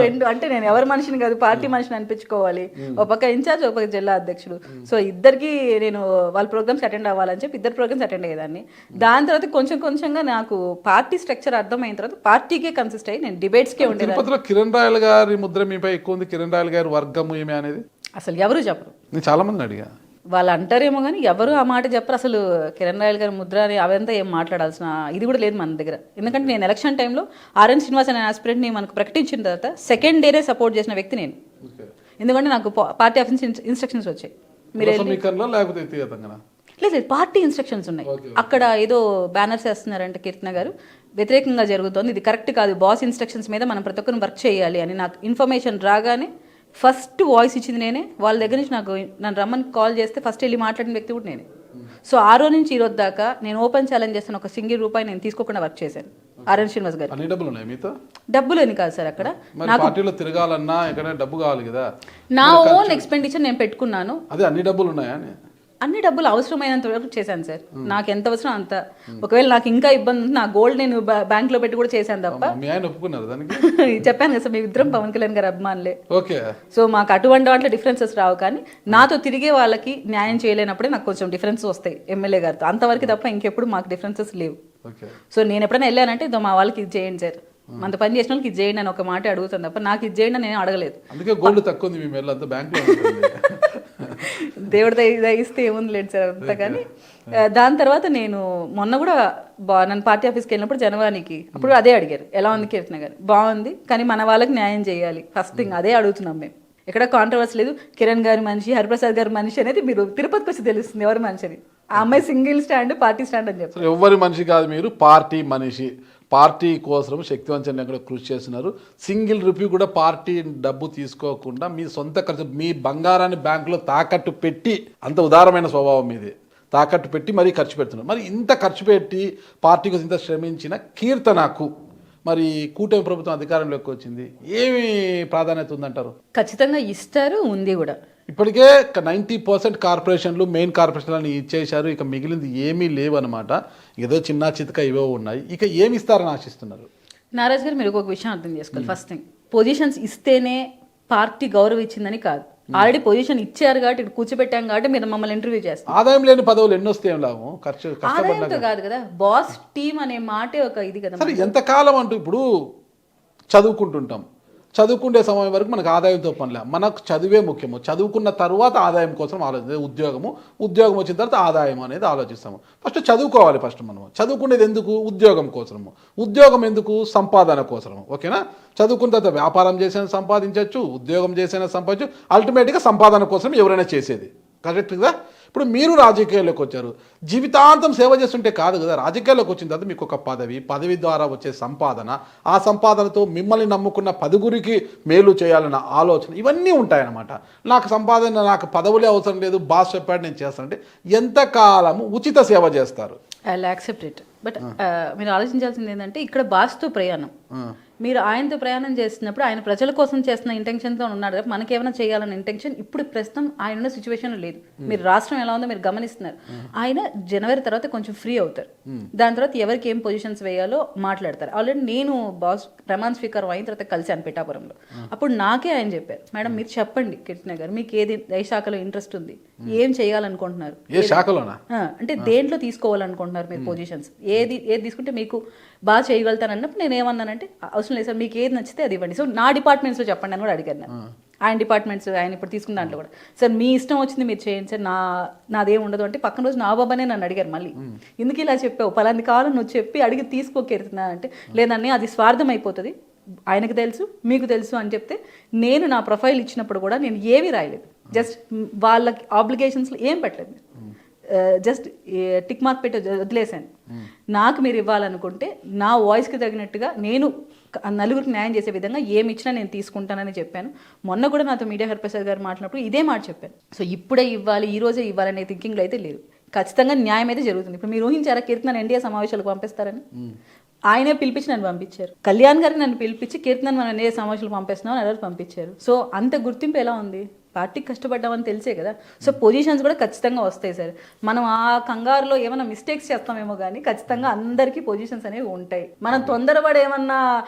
రెండు అంటే నేను ఎవరి మనిషిని కాదు, పార్టీ మనిషిని అనిపించుకోవాలి. ఒక పక్క ఇన్ఛార్జ్, ఒక పక్క జిల్లా అధ్యక్షుడు. సో ఇద్దరికి నేను వాళ్ళ ప్రోగ్రామ్స్ అటెండ్ అవ్వాలని చెప్పి ఇద్దరు ప్రోగ్రామ్స్ అటెండ్ అయ్యేదాన్ని. దాని తర్వాత కొంచెంగా నాకు పార్టీ స్ట్రక్చర్ అర్థమైన తర్వాత పార్టీకే కన్సిస్ట్ అయ్యి నేను డిబేట్స్కే ఉండేది. కిరణ్ రాయల్ గారి ముద్ర మీపై ఎక్కువ ఉంది. కిరణ్ రాయల్ గారి వర్గం ఏమి అనేది అసలు ఎవరు చెప్పరు. నేను చాలా మంది అడిగా, వాళ్ళు అంటారేమో కానీ ఎవరు ఆ మాట చెప్పరు. అసలు కిరణ్ రాయల్ గారి ముద్ర అని అవంతా ఏం మాట్లాడాల్సిన ఇది కూడా లేదు మన దగ్గర. ఎందుకంటే నేను ఎలక్షన్ టైంలో ఆర్ఎన్ శ్రీనివాస్ అనే ఆస్పిరెంట్ని మనకు ప్రకటించిన తర్వాత సెకండ్ డేనే సపోర్ట్ చేసిన వ్యక్తి నేను. ఎందుకంటే నాకు పార్టీ ఆఫీస్ ఇన్స్ట్రక్షన్స్ వచ్చాయి. లేదు, పార్టీ ఇన్స్ట్రక్షన్స్ ఉన్నాయి. అక్కడ ఏదో బ్యానర్స్ వేస్తున్నారంటే కీర్తన గారు వ్యతిరేకంగా జరుగుతోంది, ఇది కరెక్ట్ కాదు, బాస్ ఇన్స్ట్రక్షన్స్ మీద మనం ప్రతి ఒక్కరిని వర్క్ చేయాలి అని నాకు ఇన్ఫర్మేషన్ రాగానే ఫస్ట్ వాయిస్ ఇచ్చింది నేనే. వాళ్ళ దగ్గర నుంచి నన్ను రమ్మని కాల్ చేస్తే ఫస్ట్ వెళ్ళి మాట్లాడిన వ్యక్తి కూడా నేనే. సో ఆ రోజు నుంచి ఈ రోజు దాకా నేను ఓపెన్ ఛాలెంజ్ చేస్తాను, ఒక సింగిల్ రూపాయి నేను తీసుకోకుండా వర్క్ చేశాను ఆర్ఎన్ శ్రీనివాస్ గారు. డబ్బులు అని కాదు సార్, అక్కడ పార్టీలో తిరగాలన్నా డబ్బు కావాలి కదా. నా ఓన్ ఎక్స్పెండిచర్ నేను పెట్టుకున్నాను. అదే అన్ని డబ్బులు ఉన్నాయా? అన్ని డబ్బులు అవసరమైనంత వరకు చేశాను సార్. నాకు ఎంత అవసరం అంత. ఒకవేళ నాకు ఇంకా ఇబ్బంది ఉంది, నా గోల్డ్ నేను బ్యాంక్ లో పెట్టి కూడా చేశాను తప్ప. మీ ఆయన ఒప్పుకున్నారు దానికి? చెప్పాను కదా సార్, మీ ఇద్దరం పవన్ కళ్యాణ్ గారు అభిమానులే. ఓకే. సో మాకు అటువంటి వాటిలో డిఫరెన్సెస్ రావు, కానీ నాతో తిరిగే వాళ్ళకి న్యాయం చేయలేనప్పుడే నాకు కొంచెం డిఫరెన్స్ వస్తాయి ఎమ్మెల్యే గారితో, అంతవరకు తప్ప ఇంకెప్పుడు మాకు డిఫరెన్సెస్ లేవు. సో నేను ఎప్పుడైనా వెళ్ళానంటే ఇదో మా వాళ్ళకి ఇది చేయండి సార్, అంత పని చేసిన వాళ్ళకి ఇది చేయండి అని ఒక మాట అడుగుతాను తప్ప నాకు ఇది చేయండి నేను అడగలేదు. అందుకే గోల్డ్ తక్కువ ఉంది మీ మెల్ల, అంతా బ్యాంక్లో దేవుడి దయిస్తే ఏముంది లేదు సార్ అంతా. కానీ దాని తర్వాత నేను మొన్న కూడా నన్ను పార్టీ ఆఫీస్కి వెళ్ళినప్పుడు జనవానికి అప్పుడు అదే అడిగారు, ఎలా ఉంది కీర్తన గారు, బాగుంది కానీ మన వాళ్ళకి న్యాయం చేయాలి ఫస్ట్ థింగ్, అదే అడుగుతున్నాం మేము. ఎక్కడ కాంట్రవర్సీ లేదు, కిరణ్ గారి మనిషి, హరిప్రసాద్ గారి మనిషి అనేది మీరు తిరుపతికి వచ్చి తెలుస్తుంది ఎవరి మనిషి అని. ఆ అమ్మాయి సింగిల్ స్టాండ్, పార్టీ స్టాండ్ అని చెప్తారు. ఎవరి మనిషి కాదు, మీరు పార్టీ మనిషి. పార్టీ కోసం శక్తివంతంగా కూడా కృషి చేస్తున్నారు. సింగిల్ రూపీ కూడా పార్టీ డబ్బు తీసుకోకుండా మీ సొంత ఖర్చు, మీ బంగారాన్ని బ్యాంకులో తాకట్టు పెట్టి, అంత ఉదారమైన స్వభావం మీది, తాకట్టు పెట్టి మరీ ఖర్చు పెడుతున్నారు. మరి ఇంత ఖర్చు పెట్టి పార్టీ కోసం ఇంత శ్రమించిన కీర్తనకు మరి కూటమి ప్రభుత్వం అధికారంలోకి వచ్చింది, ఏమి ప్రాధాన్యత ఉందంటారు? ఖచ్చితంగా ఇస్తారు, ఉంది కూడా. ఇప్పటికే 90% కార్పొరేషన్లు, మెయిన్ కార్పొరేషన్లను ఇచ్చేశారు. ఇక మిగిలింది ఏమీ లేవు అనమాట. ఏదో చిన్న చితక ఇవో ఉన్నాయి. ఇక ఏమి ఇస్తారని ఆశిస్తున్నారు? నారాజ్ గారు, మీరు ఒక విషయం అర్థం చేసుకోవాలి. ఫస్ట్ థింగ్, పొజిషన్స్ ఇస్తేనే పార్టీ గౌరవం ఇచ్చిందని కాదు. ఆల్రెడీ పొజిషన్ ఇచ్చారు కాబట్టి, ఇక్కడ కూర్చోబెట్టాం కాబట్టి మీరు మమ్మల్ని ఇంటర్వ్యూ చేస్తారు. ఆదాయం లేని పదవులు ఎన్ని వస్తాయి లాభం? ఆదాయంతో కాదు కదా, బాస్ టీమ్ అనే మాటే ఒక ఇది కదా. సరే, ఎంతకాలం అంటూ ఇప్పుడు చదువుకుంటుంటాం, చదువుకునే సమయం వరకు మనకు ఆదాయంతో పనిలే, మనకు చదువే ముఖ్యము. చదువుకున్న తర్వాత ఆదాయం కోసం ఆలోచించే ఉద్యోగం వచ్చిన తర్వాత ఆదాయం అనేది ఆలోచిస్తాము. ఫస్ట్ చదువుకోవాలి. ఫస్ట్ మనము చదువుకునేది ఎందుకు? ఉద్యోగం కోసము. ఉద్యోగం ఎందుకు? సంపాదన కోసము. ఓకేనా? చదువుకున్న తర్వాత వ్యాపారం చేసిన సంపాదించవచ్చు, ఉద్యోగం చేసిన సంపాదించు, అల్టిమేట్గా సంపాదన కోసం ఎవరైనా చేసేది. కరెక్ట్ కదా? ఇప్పుడు మీరు రాజకీయాల్లోకి వచ్చారు, జీవితాంతం సేవ చేస్తుంటే కాదు కదా. రాజకీయాల్లోకి వచ్చిన తర్వాత మీకు ఒక పదవి ద్వారా వచ్చే సంపాదన, ఆ సంపాదనతో మిమ్మల్ని నమ్ముకున్న 10గురికి మేలు చేయాలన్న ఆలోచన, ఇవన్నీ ఉంటాయన్నమాట. నాకు సంపాదన, నాకు పదవులే అవసరం లేదు, బాస్ చెప్పాడు నేను చేస్తానంటే ఎంతకాలము ఉచిత సేవ చేస్తారు? I will accept it. But మీరు ఆలోచించాల్సింది ఏంటంటే, ఇక్కడ బాస్తో ప్రయాణం, మీరు ఆయనతో ప్రయాణం చేస్తున్నప్పుడు ఆయన ప్రజల కోసం చేస్తున్న ఇంటెన్షన్తో ఉన్నాడు. మనకేమైనా చేయాలన్న ఇంటెన్షన్ ఇప్పుడు ప్రస్తుతం ఆయన ఉన్న సిచ్యువేషన్లో లేదు. మీరు రాష్ట్రం ఎలా ఉందో మీరు గమనిస్తున్నారు. ఆయన జనవరి తర్వాత కొంచెం ఫ్రీ అవుతారు. దాని తర్వాత ఎవరికి ఏం పొజిషన్స్ వేయాలో మాట్లాడతారు. ఆల్రెడీ నేను బాస్ ప్రమాణ స్వీకారం అయిన తర్వాత కలిసాను పిఠాపురంలో. అప్పుడు నాకే ఆయన చెప్పారు, మేడం మీరు చెప్పండి కీర్తన గారు, మీకు ఏ శాఖలో ఇంట్రెస్ట్ ఉంది, ఏం చేయాలనుకుంటున్నారు, అంటే దేంట్లో తీసుకోవాలనుకుంటున్నారు మీరు పొజిషన్స్, ఏది తీసుకుంటే మీకు బాగా చేయగలుగుతాను అన్నప్పుడు నేను ఏమన్నానంటే, అవసరం లేదు సార్, మీకు ఏది నచ్చితే అది ఇవ్వండి. సో నా డిపార్ట్మెంట్స్లో చెప్పండి అని కూడా అడిగాను. ఆయన డిపార్ట్మెంట్స్ ఆయన ఇప్పుడు తీసుకున్న దాంట్లో కూడా, సార్ మీ ఇష్టం వచ్చింది మీరు చేయండి సార్, నాదేం ఉండదు అంటే, పక్కన రోజు నా బాబానే నన్ను అడిగారు మళ్ళీ, ఎందుకు ఇలా చెప్పావు, పలాంది కావాలని నువ్వు చెప్పి అడిగి తీసుకోకెడుతున్నా అంటే, లేదండి అది స్వార్థం అయిపోతుంది, ఆయనకు తెలుసు మీకు తెలుసు అని చెప్తే, నేను నా ప్రొఫైల్ ఇచ్చినప్పుడు కూడా నేను ఏమీ రాయలేదు, జస్ట్ వాళ్ళకి ఆబ్లిగేషన్స్లో ఏం పెట్టలేదు, జస్ట్ టిక్ మార్క్ పెట్టి వదిలేశాను. నాకు మీరు ఇవ్వాలనుకుంటే నా వాయిస్కి తగినట్టుగా నేను నలుగురికి న్యాయం చేసే విధంగా ఏమి ఇచ్చినా నేను తీసుకుంటానని చెప్పాను. మొన్న కూడా నాతో మీడియా హరిప్రసాద్ గారు మాట్లాడినప్పుడు ఇదే మాట చెప్పాను. సో ఇప్పుడే ఇవ్వాలి, ఈ రోజే ఇవ్వాలనే థింకింగ్లో అయితే లేదు. ఖచ్చితంగా న్యాయం అయితే జరుగుతుంది. ఇప్పుడు మీరు ఊహించారా కీర్తన ఎన్డీఏ సమావేశాలకు పంపిస్తారని? ఆయనే పిలిపించి నన్ను పంపించారు. కళ్యాణ్ గారిని నన్ను పిలిపించి కీర్తనని మనం ఎన్డీఏ సమావేశాలకు పంపిస్తున్నాం అని పంపించారు. సో అంత గుర్తింపు ఎలా ఉంది? పార్టీకి కష్టపడ్డామని తెలిసే కదా. సో పొజిషన్స్ కూడా ఖచ్చితంగా వస్తాయి సార్. మనం ఆ కంగారులో ఏమైనా మిస్టేక్స్ చేస్తామేమో కానీ ఖచ్చితంగా అందరికీ పొజిషన్స్ అనేవి ఉంటాయి. మనం తొందరపడి ఏమన్నా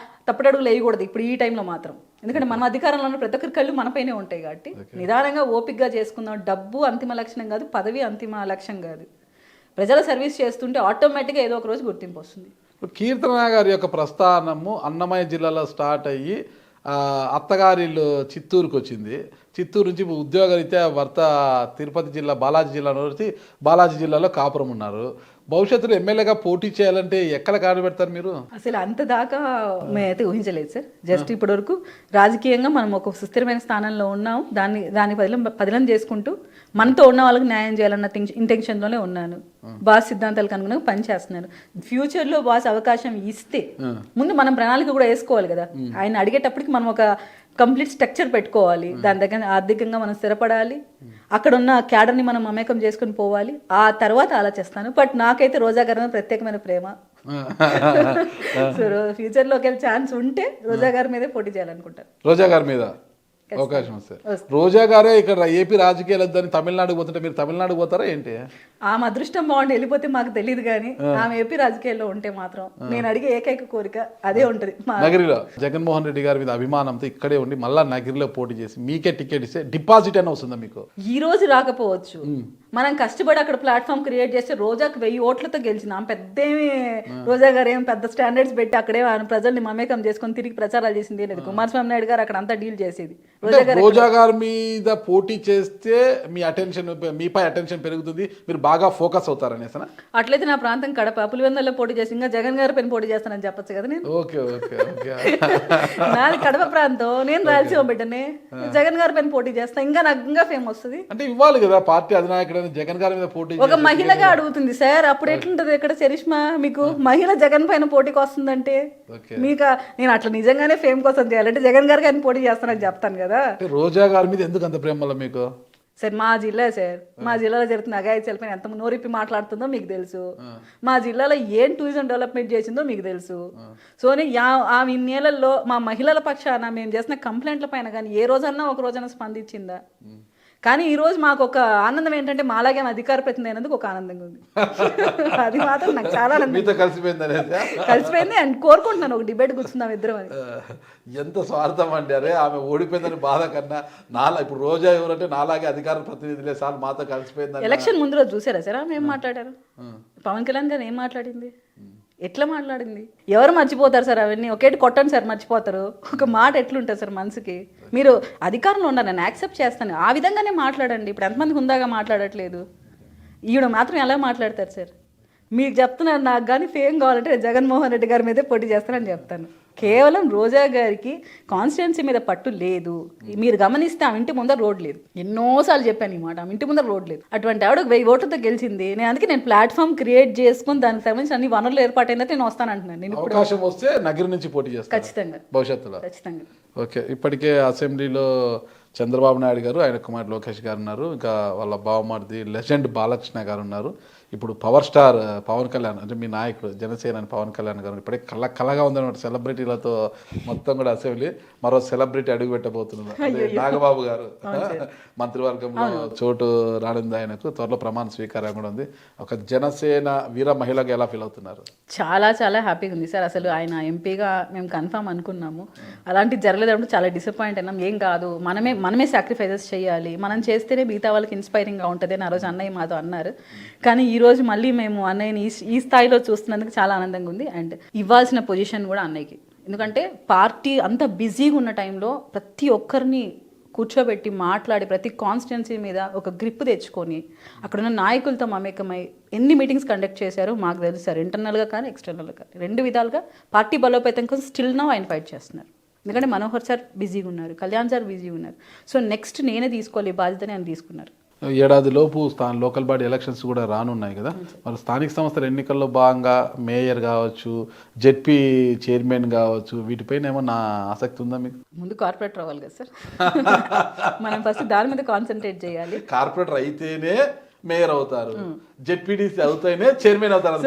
తప్పటడుగులు వేయకూడదు ఇప్పుడు ఈ టైంలో మాత్రం. ఎందుకంటే మనం అధికారంలో ఉన్న ప్రతి ఒక్కరి కళ్ళు మనపైనే ఉంటాయి కాబట్టి నిదానంగా ఓపికగా చేసుకుందాం. డబ్బు అంతిమ లక్ష్యం కాదు, పదవి అంతిమ లక్ష్యం కాదు. ప్రజల సర్వీస్ చేస్తుంటే ఆటోమేటిక్గా ఏదో ఒక రోజు గుర్తింపు వస్తుంది. కీర్తన గారి యొక్క ప్రస్థానము అన్నమయ్య జిల్లాలో స్టార్ట్ అయ్యి అత్తగారిల్లు చిత్తూరుకు వచ్చింది. చిత్తూరు నుంచి ఉద్యోగరీత్యా భర్త తిరుపతి జిల్లా బాలాజీ జిల్లాలో కాపురం ఉన్నారు. భవిష్యత్తులో ఎమ్మెల్యేగా పోటీ చేయాలంటే ఎక్కడ కాడు పెడతారు మీరు? అసలు అంత దాకా మేమైతే ఊహించలేదు సార్. జస్ట్ ఇప్పటి వరకు రాజకీయంగా మనం ఒక సుస్థిరమైన స్థానంలో ఉన్నాం. దాన్ని పదిలం చేసుకుంటూ మనతో ఉన్న వాళ్ళకి న్యాయం చేయాలన్న ఇంటెన్షన్లోనే ఉన్నాను. బాస్ సిద్ధాంతాలకు అనుగుణంగా పనిచేస్తున్నాను. ఫ్యూచర్లో బాస్ అవకాశం ఇస్తే ముందు మనం ప్రణాళిక కూడా వేసుకోవాలి కదా. ఆయన అడిగేటప్పటికి మనం ఒక కంప్లీట్ స్ట్రక్చర్ పెట్టుకోవాలి. దాని దగ్గర ఆర్థికంగా మనం స్థిరపడాలి. అక్కడ ఉన్న క్యాడర్ని మనం మమేకం చేసుకుని పోవాలి. ఆ తర్వాత ఆలోచిస్తాను. బట్ నాకైతే రోజా గారి మీద ప్రత్యేకమైన ప్రేమ. సో ఫ్యూచర్లో ఒకవేళ ఛాన్స్ ఉంటే రోజా గారి మీదే పోటీ చేయాలనుకుంటాను. రోజా గారి మీద అవకాశం వస్తే రోజా గారే ఇక్కడ ఏపీ రాజకీయాలు వద్దని తమిళనాడుకు పోతుంటే మీరు తమిళనాడుకు పోతారా ఏంటి? ఆమె అదృష్టం బాగుండి వెళ్ళిపోతే మాకు తెలియదు కానీ ఆమె ఏపీ రాజకీయాల్లో ఉంటే మాత్రం నేను అడిగే ఏకైక కోరిక అదే ఉంటది. నగరిలో జగన్మోహన్ రెడ్డి గారి మీద అభిమానంతో ఇక్కడే ఉండి మళ్ళా నగరిలో పోటీ చేసి మీకే టికెట్ ఇస్తే డిపాజిట్ అని వస్తుందా మీకు? ఈ రోజు రాకపోవచ్చు, మనం కష్టపడి అక్కడ ప్లాట్ఫామ్ క్రియేట్ చేస్తే రోజాకి 1000 ఓట్లతో గెలిచింది. ఆమె పెద్దేమి రోజా గారు ఏం పెద్ద స్టాండర్డ్స్ పెట్టి అక్కడే ప్రజల్ని మమేకం చేసుకొని తిరిగి ప్రచారాలు చేసింది లేదు. కుమారస్వామి నాయుడు గారు అక్కడ అంతా డీల్ చేసేది. రోజా గారి మీద పోటీ చేస్తే మీ అటెన్షన్, మీపై అటెన్షన్ పెరుగుతుంది, మీరు బాగా ఫోకస్ అవుతారనేసనా? అట్లయితే నా ప్రాంతం కడప పులివెందులలో పోటీ చేసి ఇంకా జగన్ గారి పైన పోటీ చేస్తానని చెప్పొచ్చు కదా నేను. Okay okay okay. నాది కడప ప్రాంతం, నేను రాయలసీమ బిడ్డనే, జగన్ గారి పైన పోటీ చేస్తా, ఇంకా నాకు ఇంకా ఫేమ్ వస్తుంది. అంటే ఇవ్వాలి కదా పార్టీ అధినాయకుడు జగన్ గారి మీద పోటీ. ఒక మహిళగా అడుగుతుంది సార్, అప్పుడు ఎట్లుంటది ఇక్కడ చరిష్మా మీకు? మహిళ జగన్ పైన పోటీకి వస్తుందంటే మీకు నేను అట్లా నిజంగానే ఫేమ్ కోసం చేయాలంటే జగన్ గారికి ఆయన పోటీ చేస్తానని చెప్తాను కదా. రోజా గారి మీద ఎందుకు అంత ప్రేమ వల్ల మీకు? సార్ మా జిల్లా సార్, మా జిల్లాలో జరుగుతున్న అఘాయిత్యాల పైన ఎంత నోరిప్పి మాట్లాడుతుందో మీకు తెలుసు. మా జిల్లాలో ఏం టూరిజం డెవలప్మెంట్ చేసిందో మీకు తెలుసు. సో ఆమె ఇన్నేళ్లలో మా మహిళల పక్షాన మేము చేసిన కంప్లైంట్ల పైన కానీ ఏ రోజన్నా ఒక రోజైనా స్పందించిందా? కానీ ఈ రోజు మాకు ఒక ఆనందం ఏంటంటే మాలాగే అధికార ప్రతినిధి అయినందుకు ఒక ఆనందంగా ఉంది. అది మాత్రం నాకు చాలా కలిసిపోయింది అండ్ కోరుకుంటున్నాను ఒక డిబేట్ కూర్చుందాం ఇద్దరం అని. ఎంత స్వార్థం అండి. అరే ఆమె ఓడిపోయిందని బాధ కన్నా ఇప్పుడు రోజా ఎవరంటే నాలాగే అధికార ప్రతినిధులే సార్ మాతో కలిసిపోయింది. ఎలక్షన్ ముందు రోజు చూసారా సార్ ఆమె ఏం మాట్లాడారు? పవన్ కళ్యాణ్ గారు ఏం మాట్లాడింది, ఎట్లా మాట్లాడింది? ఎవరు మర్చిపోతారు సార్ అవన్నీ? ఒకేటి కొట్టండి సార్ మర్చిపోతారు. ఒక మాట ఎట్లుంటుంది సార్ మనసుకి? మీరు అధికారంలో ఉండాలి, నేను యాక్సెప్ట్ చేస్తాను, ఆ విధంగానే మాట్లాడండి. ఇప్పుడు ఎంతమందికి ఉందాగా మాట్లాడట్లేదు, ఈవిడ మాత్రం ఎలా మాట్లాడతారు సార్? మీకు చెప్తున్నాను, నాకు కానీ ఫేమ్ కావాలంటే జగన్మోహన్ రెడ్డి గారి మీదే పోటీ చేస్తానని చెప్తాను. కేవలం రోజా గారికి కాన్స్టిట్యున్సీ మీద పట్టు లేదు. మీరు గమనిస్తే ఆమె ఇంటి ముందర రోడ్ లేదు. ఎన్నోసార్లు చెప్పాను ఈ మాట, ఆమె ఇంటి ముందర రోడ్ లేదు. అటువంటి ఆవిడ 1000 ఓట్లతో గెలిచింది. నేను ప్లాట్ఫామ్ క్రియేట్ చేసుకుని దానికి సంబంధించిన అన్ని వనరులు ఏర్పాటైందంటే నేను వస్తానంటున్నాను. నేను అవకాశం వస్తే నగరి నుంచి పోటీ చేస్తాను ఖచ్చితంగా, భవిష్యత్తులో ఖచ్చితంగా. ఓకే. ఇప్పటికే అసెంబ్లీలో చంద్రబాబు నాయుడు గారు, ఆయన కుమార్ లోకేష్ గారు ఉన్నారు, ఇంకా వాళ్ళ బావమరిది లెజెండ్ బాలకృష్ణ గారు ఉన్నారు. ఇప్పుడు పవర్ స్టార్ పవన్ కళ్యాణ్ అంటే మీ నాయకుడు జనసేన పవన్ కళ్యాణ్ గారు ఇప్పుడే కళగా ఉందన్నమాట. సెలబ్రిటీలతో మొత్తం కూడా అసెంబ్లీ మరో సెలబ్రిటీ అడుగు పెట్టబోతున్నారు. అదే నాగబాబు గారు మంత్రివర్గంలో చోటు రానుంది ఆయనకు. త్వరలో ప్రమాణ స్వీకారం కూడా ఉంది. ఒక జనసేన వీర మహిళగా ఎలా ఫీల్ అవుతున్నారు? చాలా చాలా హ్యాపీగా ఉంది సార్. అసలు ఆయన ఎంపీగా మేము కన్ఫర్మ్ అనుకున్నాము, అలాంటిది జరగలేదంటే చాలా డిసప్పాయింట్ అయినాం. ఏం కాదు, మనమే సాక్రిఫైజెస్ చేయాలి, మనం చేస్తేనే మిగతా వాళ్ళకి ఇన్స్పైరింగ్గా ఉంటుంది అని ఆ రోజు అన్నయ్య మాతో అన్నారు. కానీ ఈరోజు మళ్ళీ మేము అన్నయ్యని ఈ స్థాయిలో చూస్తున్నందుకు చాలా ఆనందంగా ఉంది. అండ్ ఇవ్వాల్సిన పొజిషన్ కూడా అన్నయ్యకి, ఎందుకంటే పార్టీ అంత బిజీగా ఉన్న టైంలో ప్రతి ఒక్కరిని కూర్చోబెట్టి మాట్లాడి ప్రతి కాన్స్టిట్యున్సీ మీద ఒక గ్రిప్ తెచ్చుకొని అక్కడున్న నాయకులతో మమేకమై ఎన్ని మీటింగ్స్ కండక్ట్ చేశారో మాకు తెలుసు సార్. ఇంటర్నల్గా కానీ ఎక్స్టర్నల్గా కానీ 2 విధాలుగా పార్టీ బలోపేతం కోసం స్టిల్ నౌ ఆయన ఫైట్ చేస్తున్నారు. ఎందుకంటే మనోహర్ సార్ బిజీగా ఉన్నారు, కళ్యాణ్ సార్ బిజీగా ఉన్నారు. సో నెక్స్ట్ నేనే తీసుకోవాలి బాధ్యతని ఆయన తీసుకున్నారు. ఏడాదిలోపు లోకల్ బాడీ ఎలక్షన్స్ కూడా రానున్నాయి కదా, మరి స్థానిక సంస్థల ఎన్నికల్లో భాగంగా మేయర్ కావచ్చు, జెడ్పీ చైర్మన్ కావచ్చు, వీటిపైన ఏమన్నా ఆసక్తి ఉందా మీకు? ముందు కార్పొరేటర్ అవ్వాలి కదా సార్, మనం ఫస్ట్ దాని మీద కాన్సన్ట్రేట్ చేయాలి. కార్పొరేటర్ అయితేనే మేయర్ అవుతారు, జెడ్పీడీసీ అవుతానే చైర్మన్ అవుతారు.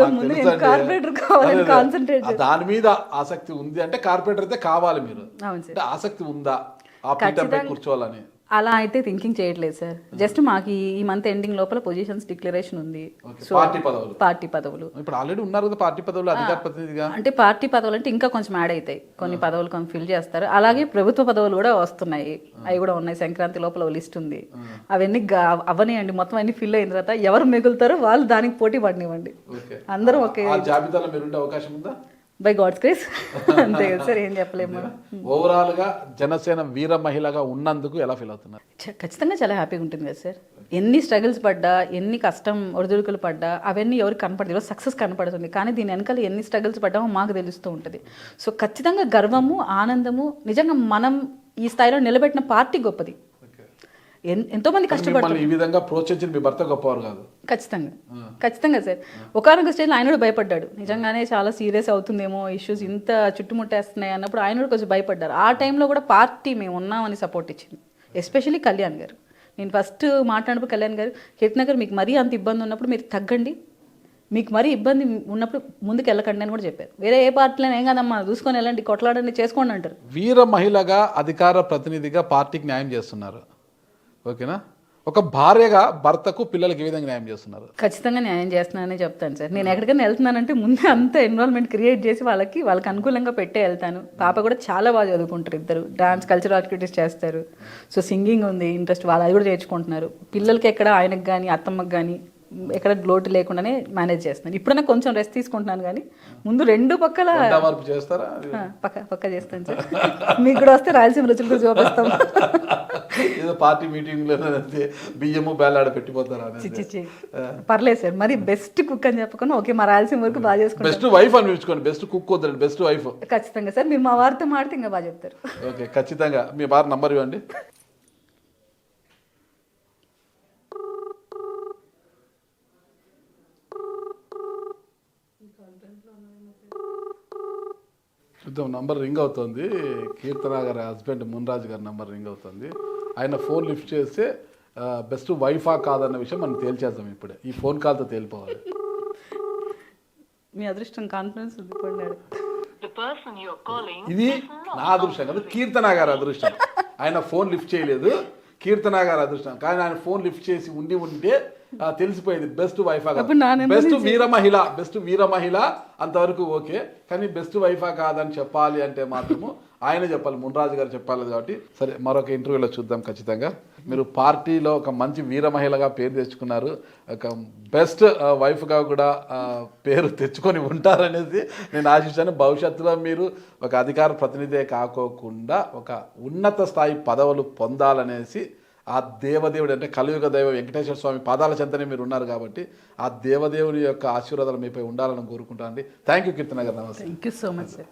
దాని మీద ఆసక్తి ఉంది అంటే కార్పొరేటర్ అయితే కావాలి మీరు. అంటే ఆసక్తి ఉందా ఆ పీఠంపై కూర్చోవాలని? అలా అయితే థింకింగ్ చేయట్లేదు సార్. జస్ట్ మాకు ఈ మంత్ ఎండింగ్ లోపల పొజిషన్స్ డిక్లరేషన్ ఉంది. సో పార్టీ పదవులు ఇప్పుడు ఆల్రెడీ ఉన్నారు కదా పార్టీ పదవులు అధికార ప్రతినిధిగా. అంటే పార్టీ పదవులు అంటే ఇంకా కొంచెం యాడ్ అవుతాయి, కొన్ని పదవులు కొన్ని ఫిల్ చేస్తారు. అలాగే ప్రభుత్వ పదవులు కూడా వస్తున్నాయి, అవి కూడా ఉన్నాయి. సంక్రాంతి లోపల లిస్ట్ ఉంది, అవన్నీ అవనివ్వండి. మొత్తం అన్ని ఫిల్ అయిన తర్వాత ఎవరు మిగులుతారో వాళ్ళు దానికి పోటీ పడినివ్వండి. అందరూ ఒకే జాబితాలో మీరు ఉండే అవకాశం ఉందా? బై గాడ్స్ గ్రేస్, అంతే కదా సార్, ఏం చెప్పలేము. ఓవరాల్ గా జనసేన వీర మహిళగా ఉన్నందుకు ఎలా ఫీల్ అవుతున్నారు? ఖచ్చితంగా చాలా హ్యాపీగా ఉంటుంది కదా సార్. ఎన్ని స్ట్రగుల్స్ పడ్డా, ఎన్ని కష్టం ఒడిదుడుకులు పడ్డా అవన్నీ ఎవరికి కనపడదు. ఈరోజు సక్సెస్ కనపడుతుంది, కానీ దీని వెనకాల ఎన్ని స్ట్రగుల్స్ పడ్డామో మాకు తెలుస్తూ ఉంటుంది. సో ఖచ్చితంగా గర్వము, ఆనందము. నిజంగా మనం ఈ స్థాయిలో నిలబెట్టిన పార్టీ గొప్పది. ఎంతో మంది కష్టపడుతున్నారు. ఈ విధంగా ప్రోత్సహించిన మీ భర్త గొప్పవారు కాదు? ఖచ్చితంగా సార్. ఒకనొక స్టేజ్లో ఆయన కూడా భయపడ్డాడు, నిజంగానే చాలా సీరియస్ అవుతుందేమో ఇష్యూస్, ఇంత చుట్టుముట్టేస్తున్నాయి అన్నప్పుడు ఆయన కూడా కొంచెం భయపడ్డారు. ఆ టైంలో కూడా పార్టీ మేము ఉన్నామని సపోర్ట్ ఇచ్చింది, ఎస్పెషల్లీ కళ్యాణ్ గారు. నేను ఫస్ట్ మాట్లాడినప్పుడు కళ్యాణ్ గారు, కీర్తన గారు మీకు మరీ అంత ఇబ్బంది ఉన్నప్పుడు మీరు తగ్గండి, మీకు మరీ ఇబ్బంది ఉన్నప్పుడు ముందుకు వెళ్ళకండి అని కూడా చెప్పారు. వేరే ఏ పార్టీలో ఏం కదమ్మా చూసుకొని వెళ్ళండి, కొట్లాడండి, చేసుకోండి అంటారు. వీర మహిళగా అధికార ప్రతినిధిగా పార్టీకి న్యాయం చేస్తున్నారు, ఓకేనా? ఒక భార్యగా భర్తకు పిల్లలకి ఏ విధంగా న్యాయం చేస్తున్నారు? ఖచ్చితంగా న్యాయం చేస్తున్నానని చెప్తాను సార్. నేను ఎక్కడికైనా వెళ్తున్నానంటే ముందే అంత ఎన్రోల్మెంట్ క్రియేట్ చేసి వాళ్ళకి అనుకూలంగా పెట్టే వెళ్తాను. పాప కూడా చాలా బాగా చదువుకుంటారు, ఇద్దరు డాన్స్ కల్చరల్ యాక్టివిటీస్ చేస్తారు. సో సింగింగ్ ఉంది ఇంట్రెస్ట్, వాళ్ళు అది కూడా నేర్చుకుంటున్నారు. పిల్లలకి ఎక్కడ ఆయనకు కానీ అత్తమ్మకి కానీ ఎక్కడ లోటు లేకుండానే మేనేజ్ చేస్తున్నాను. ఇప్పుడైనా కొంచెం రెస్ట్ తీసుకుంటున్నాను, కానీ ముందు రెండు పక్కల వర్క్ చేస్తారా? పక్క చేస్తాను సార్. మీకు కూడా వస్తే రాయలసీమ రుచులు కూడా చూపిస్తాం. ఏదో పార్టీ మీటింగ్ లో బియ్యము బేలాడ పెట్టిపోతారా? చిచ్చి పర్లేదు సార్, మరి బెస్ట్ కుక్ అని చెప్పకుండా ఓకే మా రాయలసీమ వరకు బాగా చేసుకుంటాం. బెస్ట్ వైఫ్ అని పిలుచుకోండి, బెస్ట్ కుక్ వద్దండి, బెస్ట్ వైఫ్. ఖచ్చితంగా సార్, మీరు మా వారితో మాడితే ఇంకా బాగా చెప్తారు. ఓకే, ఖచ్చితంగా. మీ వారి నంబర్ ఇవ్వండి. చూద్దాం, నంబర్ రింగ్ అవుతుంది. కీర్తన గారి హస్బెండ్ మున్రాజు గారి నంబర్ రింగ్ అవుతుంది. ఆయన ఫోన్ లిఫ్ట్ చేస్తే బెస్ట్ వైఫా కాదన్న విషయం మనం తేల్చేద్దాం ఇప్పుడే. ఈ ఫోన్ కాల్తో తేలిపోవాలి. మీ అదృష్టం, కాన్ఫిడెన్స్ ఉంది. ఇది నా అదృష్టం కాదు, కీర్తన గారి అదృష్టం. ఆయన ఫోన్ లిఫ్ట్ చేయలేదు, కీర్తన గారి అదృష్టం. కానీ ఆయన ఫోన్ లిఫ్ట్ చేసి ఉంటే తెలిసిపోయేది బెస్ట్ వైఫా కాదు. బెస్ట్ వీర మహిళ అంతవరకు ఓకే, కానీ బెస్ట్ వైఫా కాదని చెప్పాలి అంటే మాత్రము ఆయన చెప్పాలి, మున్రాజు గారు చెప్పాలి. కాబట్టి సరే, మరొక ఇంటర్వ్యూలో చూద్దాం. ఖచ్చితంగా మీరు పార్టీలో ఒక మంచి వీర మహిళగా పేరు తెచ్చుకున్నారు, ఒక బెస్ట్ వైఫ్గా కూడా పేరు తెచ్చుకొని ఉంటారనేసి నేను ఆశిస్తాను. భవిష్యత్తులో మీరు ఒక అధికార ప్రతినిధే కాకోకుండా ఒక ఉన్నత స్థాయి పదవులు పొందాలనేసి ఆ దేవదేవుడు, అంటే కలియుగ దైవ వెంకటేశ్వర స్వామి పాదాల చెంతనే మీరు ఉన్నారు కాబట్టి ఆ దేవదేవుని యొక్క ఆశీర్వాదాలు మీపై ఉండాలని కోరుకుంటానండి. థ్యాంక్ యూ కీర్తన గారు, నమస్తే. Thank you so much sir.